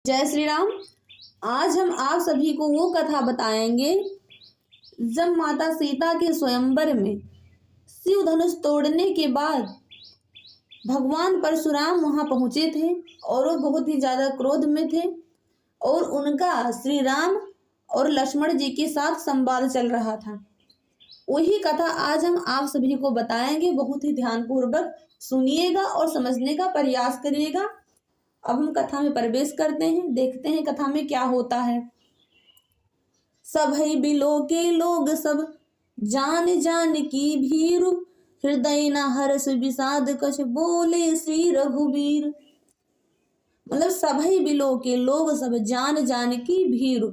जय श्री राम। आज हम आप सभी को वो कथा बताएंगे जब माता सीता के स्वयंवर में शिव धनुष तोड़ने के बाद भगवान परशुराम वहां पहुंचे थे और वो बहुत ही ज्यादा क्रोध में थे और उनका श्री राम और लक्ष्मण जी के साथ संवाद चल रहा था। वही कथा आज हम आप सभी को बताएंगे। बहुत ही ध्यानपूर्वक सुनिएगा और समझने का प्रयास करिएगा। अब हम कथा में प्रवेश करते हैं, देखते हैं कथा में क्या होता है। सभई बिलो के लोग सब जान जान की भीर, हृदय न हर्ष विषाद कछ बोले श्री रघुवीर। मतलब सभई बिलो के लोग सब जान जान की भीर,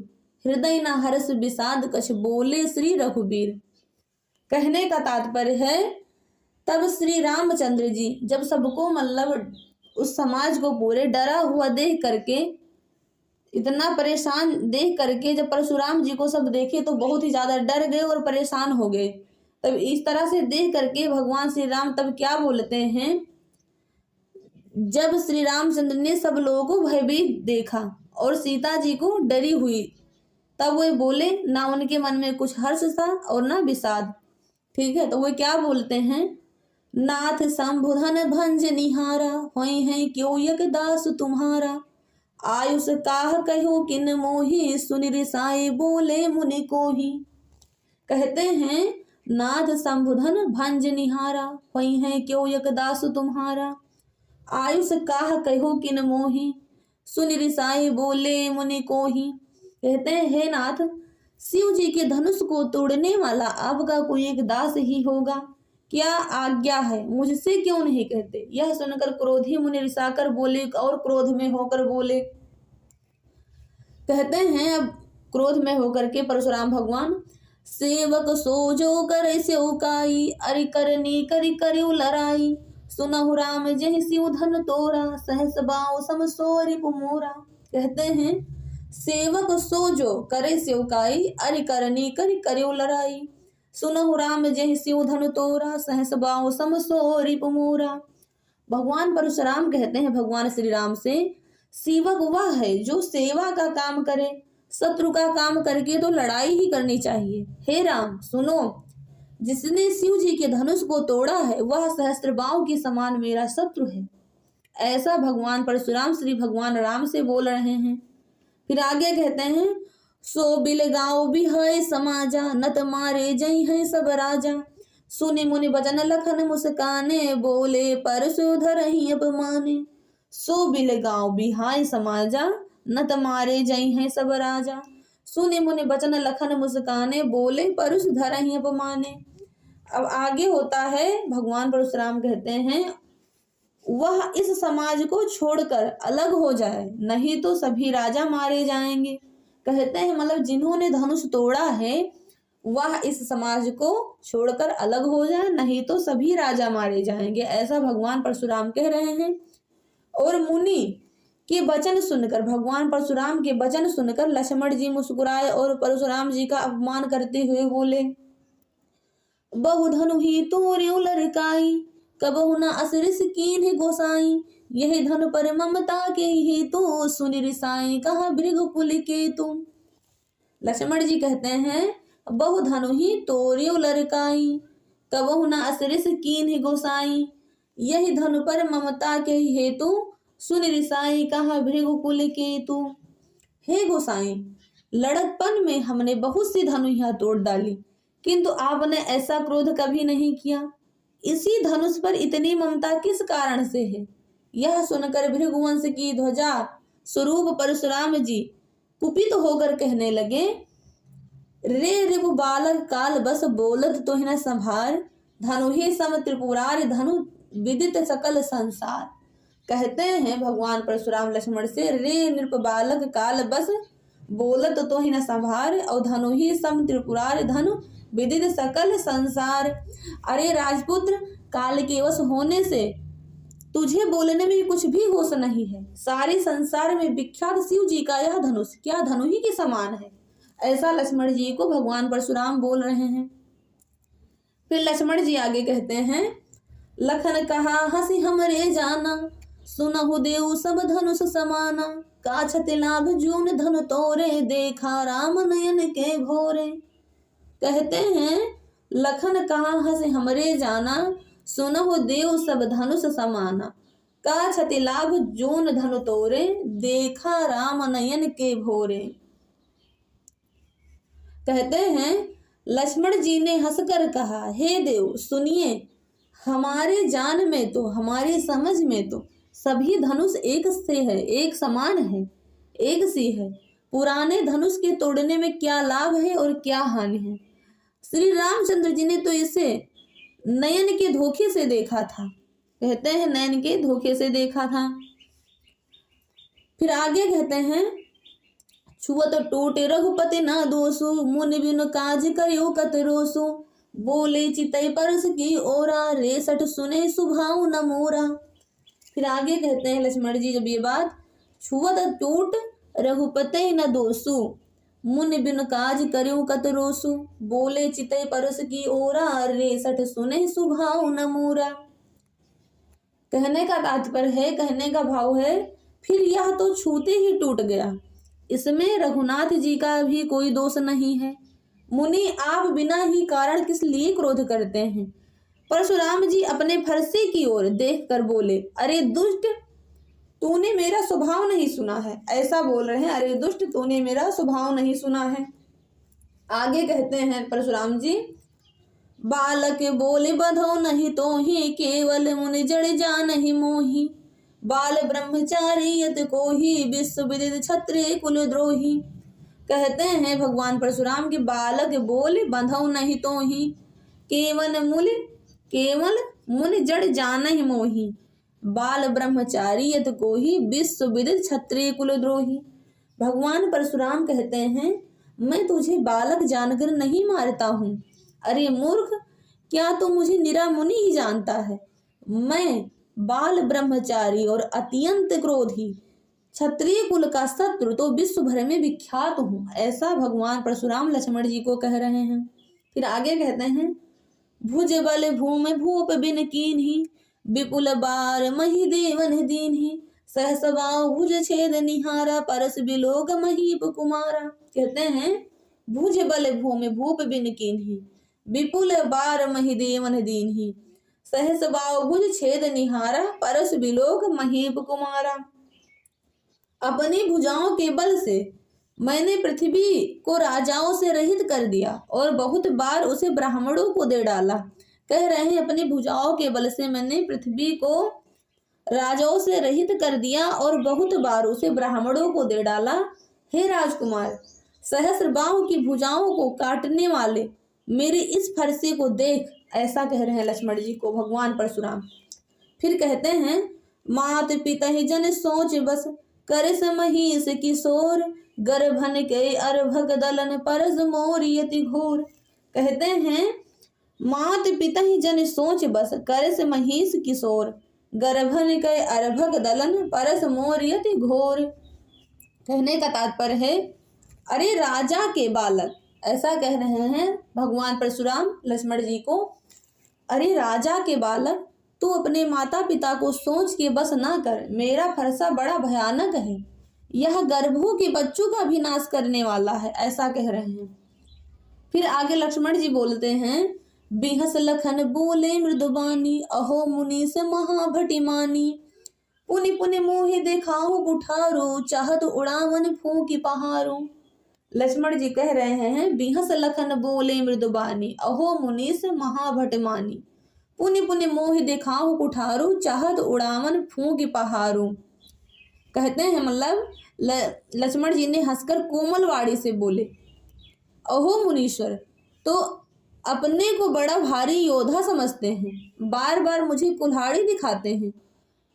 हृदय न हर्ष विषाद कछ बोले श्री रघुवीर। कहने का तात्पर्य है तब श्री रामचंद्र जी जब सबको मतलब उस समाज को पूरे डरा हुआ देख करके, इतना परेशान देख करके जब परशुराम जी को सब देखे तो बहुत ही ज्यादा डर गए और परेशान हो गए। तब इस तरह से देख करके भगवान श्री राम तब क्या बोलते हैं, जब श्री रामचंद्र ने सब लोगों को भयभीत देखा और सीता जी को डरी हुई, तब वे बोले, ना उनके मन में कुछ हर्ष था और ना विषाद। ठीक है, तो वे क्या बोलते हैं, नाथ शंभुधन भंज निहारा, होई है क्यों यक दास तुम्हारा। आयुष काह कहो किन मोहि, सुनि रिसाए बोले मुनि कोहि। कहते हैं नाथ शंभुधन भंज निहारा, होई है क्यों यक दास तुम्हारा। आयुष काह कहो किन मोहि, सुनि रिसाए बोले मुनि कोहि। कहते हैं हे नाथ, शिव जी के धनुष को तोड़ने वाला आपका कोई एक दास ही होगा, क्या आज्ञा है, मुझसे क्यों नहीं कहते। यह सुनकर क्रोधी मुनि रिसाकर बोले और क्रोध में होकर बोले। कहते हैं अब क्रोध में होकर के परशुराम भगवान, सेवक सो जो करे सेवकाई, अरि करनी करि करिउ लड़ाई। सुनहु राम जहि शिव धन तोरा, सहस बाऊ सम सो रिपु मोरा। कहते हैं सेवक सो जो करे सेवकाई, अरि करनी करि करिउ लड़ाई। सुनहु राम जहि शिव धनु तोरा, सहस बाऊ सम सो रिपु मोरा। भगवान परशुराम कहते हैं भगवान श्री राम से, सेवक वह है जो सेवा का काम करे, शत्रु का काम करके तो लड़ाई ही करनी चाहिए। हे राम सुनो, जिसने शिव जी के धनुष को तोड़ा है वह सहस्त्र बाऊ के समान मेरा शत्रु है। ऐसा भगवान परशुराम श्री भगवान राम से बोल रहे हैं। फिर आगे कहते हैं, सो बिल गाँव भी है समाजा, नत मारे जई है सब राजा। सुनि मुनि बचन लखन मुस्काने, बोले परशुधर ही अपमाने। सो बिल गाँव भी है समाजा, नत मारे जई है सब राजा। सुनि मुनि बचन लखन मुस्काने, बोले परशुधर ही अपमाने। अब आगे होता है, भगवान परशुराम कहते हैं वह इस समाज को छोड़कर अलग हो जाए, नहीं तो सभी राजा मारे जाएंगे। कहते हैं मतलब जिन्होंने धनुष तोड़ा है वह इस समाज को छोड़कर अलग हो जाए, नहीं तो सभी राजा मारे जाएंगे। ऐसा भगवान परशुराम कह रहे हैं। और मुनि के वचन सुनकर, भगवान परशुराम के वचन सुनकर लक्ष्मण जी मुस्कुराए और परशुराम जी का अपमान करते हुए बोले, बहु धनु ही तोरिउ लड़काई, कबहु न असरिस कीन्ह गोसाई। यही धन पर ममता के हेतु, सुनि रिसाई कहा भृगुकुल के तुम। लक्ष्मण जी कहते हैं बहु धनु ही तोरिउ लड़काई, कबहु न असरिस कीन्ह गोसाई। यही धन पर ममता के हेतु, सुनि रिसाई कहा भृगुकुल के तुम। हे गोसाई, लड़कपन में हमने बहुत सी धनुहियां तोड़ डाली, किंतु आपने ऐसा क्रोध कभी नहीं किया। इसी धनुष पर इतनी ममता किस कारण से है। यह सुनकर भृगुवंश की ध्वजा स्वरूप परशुराम जी कुपित होकर कहने लगे, रे रिपु बालक काल बस बोलत तो न संभार, धनु ही सम त्रिपुरार धनु विदित सकल संसार। कहते हैं भगवान परशुराम लक्ष्मण से, रे नृप बालक काल बस बोलत तो ही न संभार, और धनु ही सम त्रिपुरार धनु विदित सकल संसार। अरे राजपुत्र, काल के वश होने से तुझे बोलने में कुछ भी होश नहीं है। सारे संसार में विख्यात शिव जी का यह धनुष क्या धनु ही के समान है। ऐसा लक्ष्मण जी को भगवान परशुराम बोल रहे हैं। फिर लक्ष्मण जी आगे कहते हैं, लखन कहा हंसी हमरे जाना, सुनहु देव सब धनुष समाना। काछत लाभ जून धन तोरे, देखा राम नयन के भोरे। कहते हैं लखन कहा हस हमरे जाना, सुनहु देव सब धनुष समाना। काछत लाभ जून धन तोरे, देखा राम नयन के भोरे। कहते हैं लक्ष्मण जी ने हंसकर कहा, हे देव सुनिए, हमारे जान में तो, हमारी समझ में तो सभी धनुष एक से है, एक समान है, एक सी है। पुराने धनुष के तोड़ने में क्या लाभ है और क्या हानि है। श्री रामचंद्र जी ने तो इसे नयन के धोखे से देखा था। कहते हैं नयन के धोखे से देखा था। फिर आगे कहते हैं छुअत टूटे रघुपति ना दोसु, मुनि बिनु काज करियो कत रोसु। बोले चितई परस की ओरा, रेसठ सुने सुभाऊ न मोरा। फिर आगे कहते हैं लक्ष्मण जी जब ये बात, छुअत टूट रघुपति न दोसु, मुनि बिनु काज करियो कत रोसु। बोले चितई परस की ओरा, रेसठ सुने सुभाऊ न मोरा। कहने का तात्पर्य है, कहने का भाव है, फिर यह तो छूते ही टूट गया, इसमें रघुनाथ जी का भी कोई दोष नहीं है। मुनि आप बिना ही कारण किस लिए क्रोध करते हैं। परशुराम जी अपने फरसे की ओर देखकर बोले, अरे दुष्ट, तूने मेरा स्वभाव नहीं सुना है। ऐसा बोल रहे हैं, अरे दुष्ट तूने मेरा स्वभाव नहीं सुना है। आगे कहते हैं परशुराम जी, बालक बोले बधो नहीं तो ही, केवल मुनि जड़ जा नहीं मोही। बाल ब्रह्मचारी यत को ही, विश्व विदित क्षत्रिय कुल द्रोही। कहते हैं भगवान परशुराम के बालक बोले बंधो नहीं तो ही, केवल मुनि जड़ जान ही मोही। बाल ब्रह्मचारी यत को ही, विश्व विदित क्षत्रिय कुल द्रोही। भगवान परशुराम कहते हैं मैं तुझे बालक जानकर नहीं मारता हूँ। अरे मूर्ख, क्या तू मुझे निरा मुनि ही जानता है। मैं बाल ब्रह्मचारी और अत्यंत क्रोधी, क्षत्रिय कुल का शत्रु तो विश्व भर में विख्यात हूँ। ऐसा भगवान परशुराम लक्ष्मण जी को कह रहे हैं। फिर आगे कहते हैं भुज बल भूमि भूप बिन कीन्ही, विपुल बार मही देवन दीन्ही। सहसवाओ भुज छेद निहारा, परस बिलोक महीप कुमारा। कहते हैं भुज बल भूमि भूप बिन कीन्ही, विपुल बार मही देवन दीन्ही। सहसवाओ भुज छेद निहारा, परस बिलोक महीप कुमारा। अपनी भुजाओं के बल से मैंने पृथ्वी को राजाओं से रहित कर दिया और बहुत बार उसे ब्राह्मणों को दे डाला। कह रहे हैं अपनी भुजाओं के बल से मैंने पृथ्वी को राजाओं से रहित कर दिया और बहुत बार उसे ब्राह्मणों को दे डाला। हे राजकुमार, सहस्र बाहु की भुजाओं को काटने वाले मेरे इस फरसे को देख। ऐसा कह रहे हैं लक्ष्मण जी को भगवान परशुराम। फिर कहते हैं मात पिता ही जन सोच बस, करे समहीस किशोर। गर्भन के अर्भक दलन, परस मोर यति घोर। कहते हैं मात पिता ही जन सोच बस, करे से महिष किशोर। गर्भन के अर्भक दलन, परस मोर यति घोर। कहने का तात्पर्य है अरे राजा के बालक, ऐसा कह रहे हैं भगवान परशुराम लक्ष्मण जी को। अरे राजा के बालक, तू अपने माता पिता को सोच के बस ना कर। मेरा फरसा बड़ा भयानक है, यह गर्भों के बच्चों का भी नाश करने वाला है। ऐसा कह रहे हैं। फिर आगे लक्ष्मण जी बोलते हैं बिहस लखन बोले मृदुबानी, अहो मुनि से महाभटिमानी। पुनि पुनि मोहि देखाओ कुठारो, चाहत उड़ावन फूंकी पहारो। लक्ष्मण जी कह रहे हैं बिहस लखन बोले मृदुबानी, अहो मुनि से महाभटिमानी। पुनि पुनि मोहि देखाओ कुठारो, चाहत उड़ावन फूंकी पहारो। कहते हैं मतलब लक्ष्मण जी ने हंसकर कोमल वाणी से बोले, अहो मुनीश्वर, तो अपने को बड़ा भारी योद्धा समझते हैं, बार बार मुझे कुल्हाड़ी दिखाते हैं,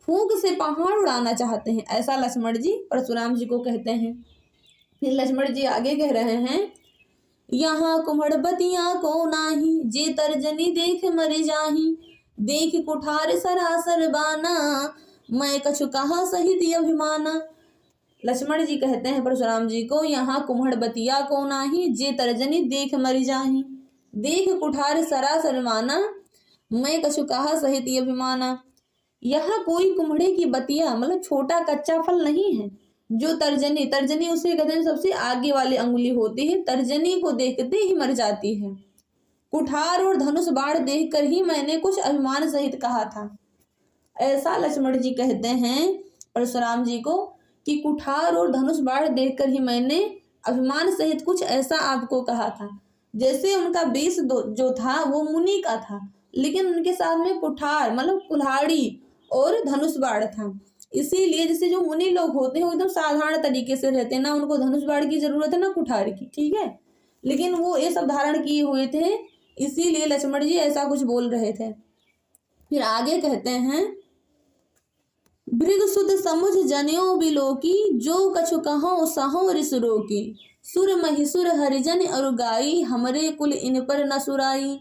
फूंक से पहाड़ उड़ाना चाहते हैं। ऐसा लक्ष्मण जी परशुराम जी को कहते हैं। फिर लक्ष्मण जी आगे कह रहे हैं यहाँ कुम्हड़बतिया को नाही, जे तर्जनी देख मर जाही। देख कुठार सरासर बाना, मैं कछु कहा सहित अभिमाना। लक्ष्मण जी कहते हैं परशुराम जी को यहाँ कुम्हड़बतिया को नाही, जे तर्जनी देख मर जाही। देख कुठार सरासर बाना, मैं कछु कहा सहित अभिमाना। यहाँ कोई कुम्हड़े की बतिया मतलब छोटा कच्चा फल नहीं है जो तर्जनी, तर्जनी उसे कहते हैं सबसे आगे वाली अंगुली होती है, तर्जनी को देखते ही मर जाती है। कुठार और धनुष बाण देखकर ही मैंने कुछ अभिमान सहित कहा था। ऐसा लक्ष्मण जी कहते हैं परशुराम जी को कि कुठार और धनुष बाण देखकर ही मैंने अभिमान सहित कुछ ऐसा आपको कहा था। जैसे उनका वेश जो था वो मुनि का था, लेकिन उनके साथ में कुठार मतलब कुल्हाड़ी और धनुष बाण था। इसीलिए जैसे जो मुनि लोग होते हैं वो एकदम साधारण तरीके से रहते हैं, ना उनको धनुष बाण की जरूरत है ना कुठार की, ठीक है, लेकिन वो ये सब धारण किए हुए थे, इसीलिए लक्ष्मण जी ऐसा कुछ बोल रहे थे। फिर आगे कहते हैं, भृग सुत समुझ जनियो बिलोकी, जो कछु कहो सहो रिस रोकी। सुर महिसुर हरिजन अरुगाई, हमरे कुल इन पर न सुराई।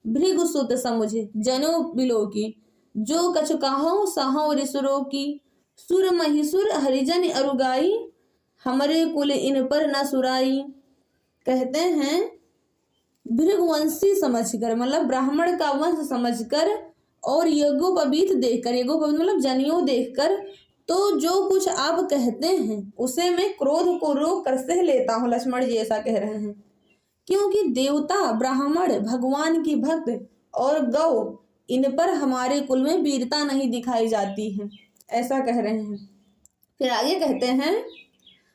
भृग सुत समुझ जनो बिलोकी, जो कछु कहो सहो रिस रोकी। सुर महिसुर हरिजन अरुगाई, हमरे कुल इन पर न सुराई। कहते हैं भृगवंशी समझकर, मतलब ब्राह्मण का वंश समझकर, और यज्ञोपवीत देखकर, यज्ञोपवीत मतलब जनियों देखकर, तो जो कुछ आप कहते हैं उसे मैं क्रोध को रोक कर सह लेता हूँ। लक्ष्मण जी ऐसा कह रहे हैं, क्योंकि देवता, ब्राह्मण, भगवान की भक्त और गौ, इन पर हमारे कुल में वीरता नहीं दिखाई जाती है, ऐसा कह रहे हैं। फिर आगे कहते हैं,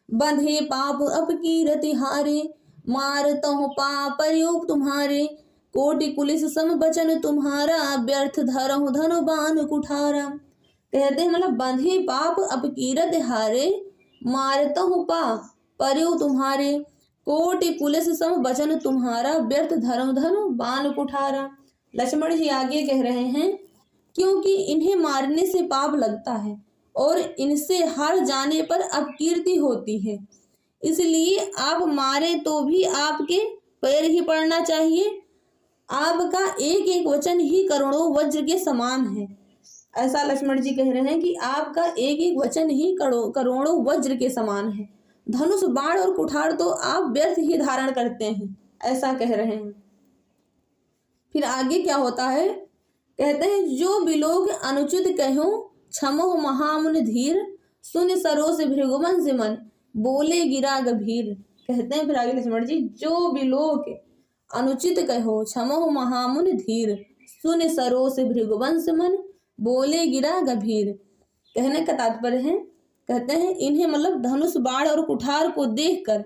बंधे पाप अपकीरति हारे, मारता हूँ पाप प्रयोग तुम्हारे। कोटि पुलिस सम बचन तुम्हारा, व्यर्थ धरहु धनु बाण कुठारा। कहते हैं मतलब बंधे पाप अपकीरत हारे, मारता हूँ पाप प्रयोग तुम्हारे। कोटि पुलिस सम बचन तुम्हारा, व्यर्थ धर्म धनु बाण कुठारा। लक्ष्मण जी आगे कह रहे हैं, क्योंकि इन्हें मारने से पाप लगता है और इनसे हार जाने पर अपकीर्ति होती है, इसलिए आप मारे तो भी आपके पैर ही पड़ना चाहिए। आपका एक एक वचन ही करोड़ों वज्र के समान है। ऐसा लक्ष्मण जी कह रहे हैं कि आपका एक एक वचन ही करोड़ों वज्र के समान है। धनुष बाण और कुठार तो आप व्यर्थ ही धारण करते हैं, ऐसा कह रहे हैं। फिर आगे क्या होता है, कहते हैं, जो बिलोग अनुचित कहो क्षमो महामुनि धीर, सुन सरोस भृगुवंश मन, बोले गिरा गंभीर। कहते हैं फिर आगे लक्ष्मण जी, जो बिलोग अनुचित कहो क्षमो महामुनि धीर, सुन सरोस भृगुवंश मन, बोले गिरा गंभीर। कहने का तात्पर्य है, कहते हैं इन्हें मतलब धनुष बाण और कुठार को देखकर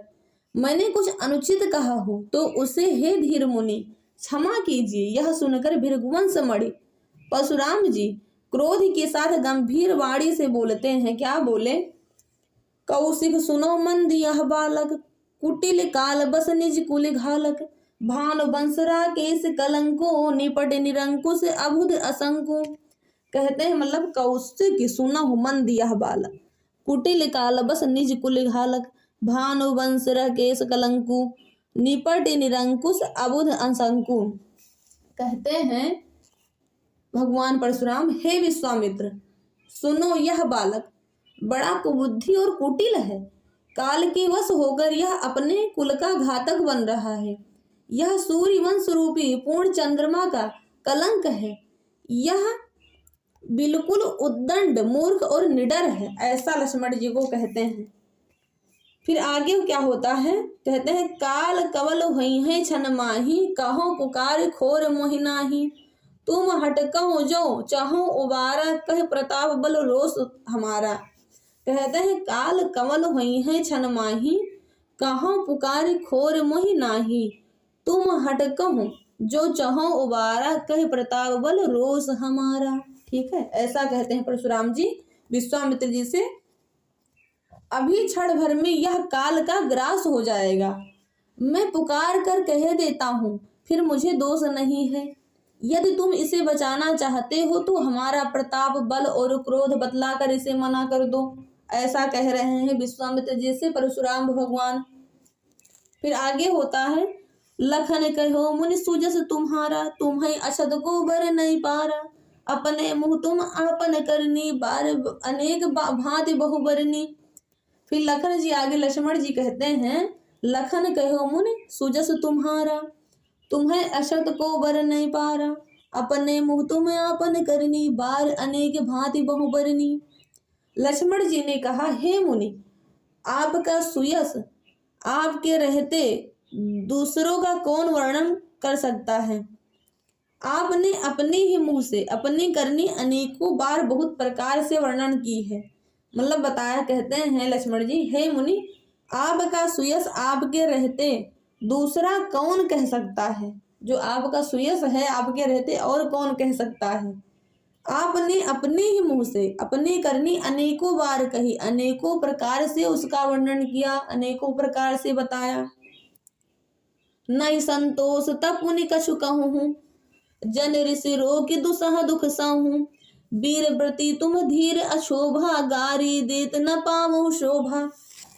मैंने कुछ अनुचित कहा हो तो उसे हे धीर मुनि क्षमा कीजिए। यह सुनकर भृगुवंश मणि परशुराम जी क्रोध के साथ गंभीर वाणी से बोलते हैं। क्या बोले, कौशिक सुनो मंद यह बालक, कुटिल काल बस निज कुल घालक। भानु बंसरा केस कलंको, निपट निरंकुश अबुध असंको। कहते हैं मतलब कौशिक सुनो मंद यह बालक, कुटिल काल बस निज कुल घालक। भानु बंसरा केस कलंकु, निपट निरंकुश अबुध असंको। कहते हैं भगवान परशुराम, हे विश्वामित्र सुनो, यह बालक बड़ा कुबुद्धि और कुटिल है। काल के वश होकर यह अपने कुल का घातक बन रहा है। यह सूर्य वंश रूपी पूर्ण चंद्रमा का कलंक है। यह बिल्कुल उद्दंड, मूर्ख और निडर है, ऐसा लक्ष्मण जी को कहते हैं। फिर आगे क्या होता है, कहते हैं, काल कवल हुई है छन माही, कहो पुकार खोर मोहि नाही। तुम हटकहो जो चाहो उबारा, कह प्रताप बल रोष हमारा। कहते हैं काल कवल हुई है छन माही, कहो पुकार खोर मोहि नाही। तुम हटकहो जो चाहो उबारा, कह प्रताप बल रोष हमारा। ठीक है, ऐसा कहते हैं परशुराम जी विश्वामित्र जी से। अभी क्षण भर में यह काल का ग्रास हो जाएगा। मैं पुकार कर कह देता हूँ, फिर मुझे दोष नहीं है। यदि तुम इसे बचाना चाहते हो तो हमारा प्रताप, बल और क्रोध बतलाकर इसे मना कर दो। ऐसा कह रहे हैं विश्वामित्र जी से परशुराम भगवान। फिर आगे होता है, लखन कहो मुनि सुजस तुम्हारा, तुम्हें अछत को बर नहीं पारा। अपने मुँह तुम आपन करनी, बार अनेक भांति बहुबरनी। फिर लखन जी आगे लक्ष्मण जी कहते हैं, लखन कहो मुनि सुजस तुम्हारा, तुम्हें अछत को बर नहीं पारा। अपने मुँह तुम आपन करनी, बार अनेक भांति बहुबरनी। लक्ष्मण जी ने कहा, हे मुनि, आपका सुयश आपके रहते दूसरों का कौन वर्णन कर सकता है। आपने अपने ही मुंह से अपनी करनी अनेकों बार बहुत प्रकार से वर्णन की है। मतलब बताया, कहते हैं लक्ष्मण जी, हे मुनि, आपका सुयश आपके रहते दूसरा कौन कह सकता है। जो आपका सुयश है आपके रहते और कौन कह सकता है। आपने अपने ही मुंह से अपनी करनी अनेकों बार कही, अनेकों प्रकार से उसका वर्णन किया, अनेकों प्रकार से बताया। नहीं संतोष तब मुनि कछु कहूँ, जन ऋषि रोग दुसह दुख सहूँ। वीर व्रति तुम धीर अशोभा, गारी देत न पावो शोभा।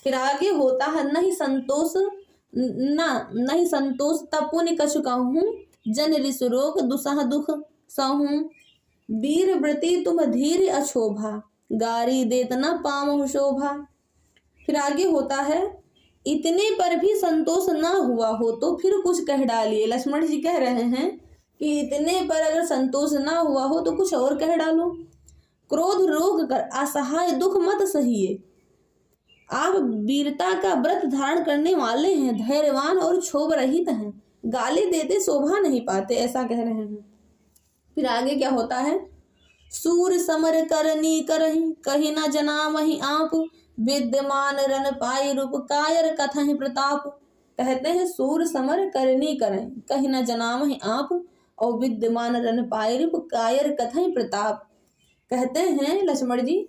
फिर आगे होता है, नहीं संतोष तब मुनि कछु कहूँ, जन ऋषि रोग दुसह दुख सहूँ। वीर व्रति तुम धीर अशोभा, गारी देत न पावो शोभा। फिर आगे होता है, इतने पर भी संतोष ना हुआ हो तो फिर कुछ कह डालिए। लक्ष्मण जी कह रहे हैं कि इतने पर अगर संतोष ना हुआ हो तो कुछ और कह डालो। क्रोध रोग कर असहाय दुख मत सहिए। आप वीरता का व्रत धारण करने वाले हैं, धैर्यवान और क्षोभ रहित हैं, गाली देते शोभा नहीं पाते, ऐसा कह रहे हैं। फिर आगे क्या होता है, सूर समर करनी करही, कही न जना वही आप। विद्यमान रन पाई रूप, कायर कथहि प्रताप। कहते हैं सूर समर करनी करें, कही न जना वही आप, और विद्यमान रन पाई रूप, कायर कथहि प्रताप। कहते हैं लक्ष्मण जी,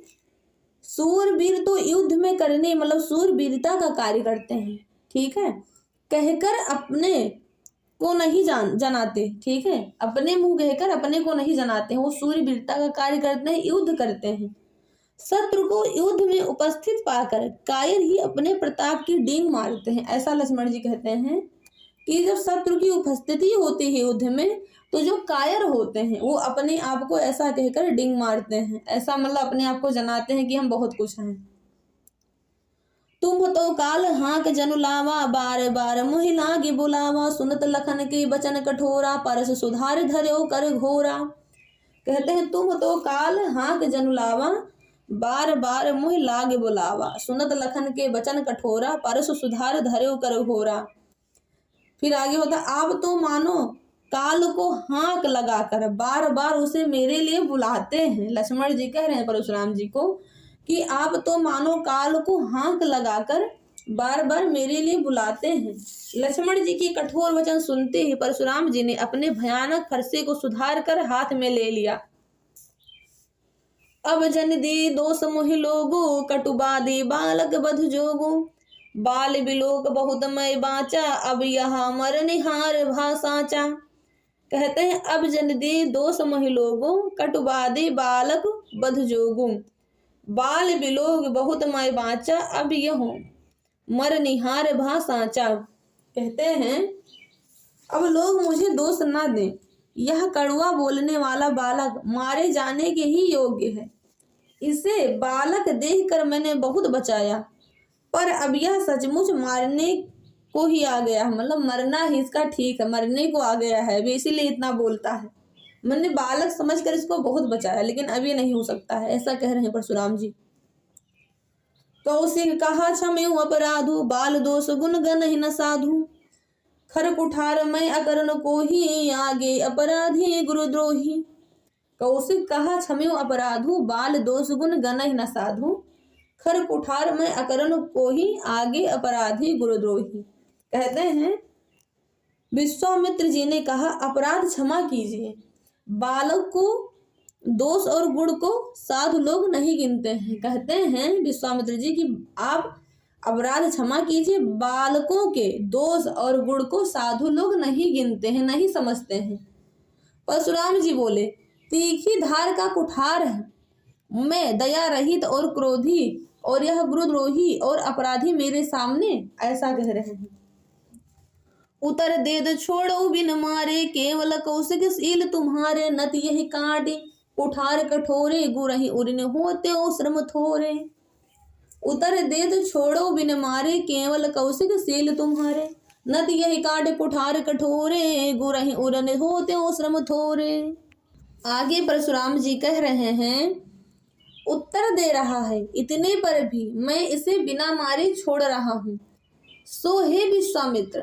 सूरवीर तो युद्ध में करने मतलब सूरवीरता का कार्य करते हैं, ठीक है, कहकर अपने को नहीं जनाते, ठीक है, अपने मुंह कहकर अपने को नहीं जनाते हैं, वो सूरवीरता का कार्य करते हैं, युद्ध करते हैं। शत्रु को युद्ध में उपस्थित पाकर कायर ही अपने प्रताप की डींग मारते हैं। ऐसा लक्ष्मण जी कहते हैं कि जब शत्रु की उपस्थिति होती है युद्ध में तो जो कायर होते हैं वो अपने आप को ऐसा कहकर डींग मारते हैं, ऐसा मतलब अपने आप को जनाते हैं कि हम बहुत कुछ हैं। तुम तो काल हाँक जनु लावा, बार बार मुहि लागे बुलावा। सुनत लखन के बचन कठोरा, परस सुधार धर्यो कर घोरा। कहते हैं तुम तो काल हाँक जनु लावा, बार बार मुहि लागे बुलावा। सुनत लखन के बचन कठोरा, परस सुधार धर्यो कर घोरा। फिर आगे होता, आप तो मानो काल को हाँक लगाकर बार बार उसे मेरे लिए बुलाते हैं। लक्ष्मण जी कह रहे हैं परशुराम जी को कि आप तो मानो काल को हाँक लगाकर बार बार मेरे लिए बुलाते हैं। लक्ष्मण जी की कठोर वचन सुनते ही परशुराम जी ने अपने भयानक फरसे को सुधार कर हाथ में ले लिया। अब जन दे दोष मोहि लोगो, कटुबादे बालक बध जोगो। बाल बिलोक बहुत मैं बाचा, अब यहाँ मर निहार भाषाचा। कहते हैं अब जन दे दोष मोहि लोगो, कटुबादे बालक बध जोगो। बाल बिलोक बहुत मैं बाचा, अब यह मर निहार भाषाचा। कहते हैं अब लोग मुझे दोष ना दें, यह कड़वा बोलने वाला बालक मारे जाने के ही योग्य है। इसे बालक देखकर मैंने बहुत बचाया, पर अब यह सचमुच मारने को ही आ गया, मतलब मरना ही इसका ठीक है, मरने को आ गया है, इसीलिए इतना बोलता है। मैंने बालक समझकर इसको बहुत बचाया, लेकिन अब ये नहीं हो सकता है, ऐसा कह रहे हैं परशुराम जी। कौशिक कहा क्षमेउ अपराधु, बाल दोष गुण गन ही न साधु। खर कुठार मैं अकरण को ही, आगे अपराधी गुरुद्रोही। कौशिक कहा क्षमेउ अपराधु, बाल दोष गुण गन ही न साधु। खर कुठार मैं अकरण को ही, आगे अपराधी गुरुद्रोही। कहते हैं विश्वामित्र जी ने कहा अपराध क्षमा कीजिए, बालक को दोष और गुण को साधु लोग नहीं गिनते हैं। कहते हैं विश्वामित्र जी कि आप अपराध क्षमा कीजिए, बालकों के दोष और गुण को साधु लोग नहीं गिनते हैं, नहीं समझते हैं। परशुराम जी बोले तीखी धार का कुठार है मैं, दया रहित और क्रोधी, और यह गुरुद्रोही और अपराधी मेरे सामने, ऐसा कह रहे हैं। उतर देद छोड़ो बिन मारे, केवल कौशिक शील तुम्हारे। नत यही काटे कुठार कठोरे, गुरहि उरिन होते ओ श्रम थोरे। उतर देद छोड़ो बिन मारे, केवल कौशिक शील तुम्हारे। नत यही काटे कुठार कठोरे, गुरहि उरिन होते ओ श्रम थोरे। आगे परशुराम जी कह रहे हैं उत्तर दे रहा है, इतने पर भी मैं इसे बिना मारे छोड़ रहा हूँ। सो हे विश्वामित्र,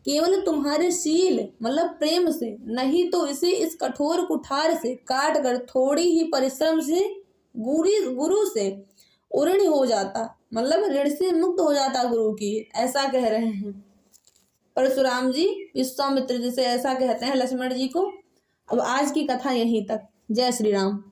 केवल तुम्हारे शील मतलब प्रेम से, नहीं तो इसे इस कठोर कुठार से काट कर थोड़ी ही परिश्रम से गुरु से ऋणी हो जाता, मतलब ऋण से मुक्त हो जाता गुरु की, ऐसा कह रहे हैं परशुराम जी विश्वामित्र जी से, ऐसा कहते हैं लक्ष्मण जी को। अब आज की कथा यहीं तक। जय श्री राम।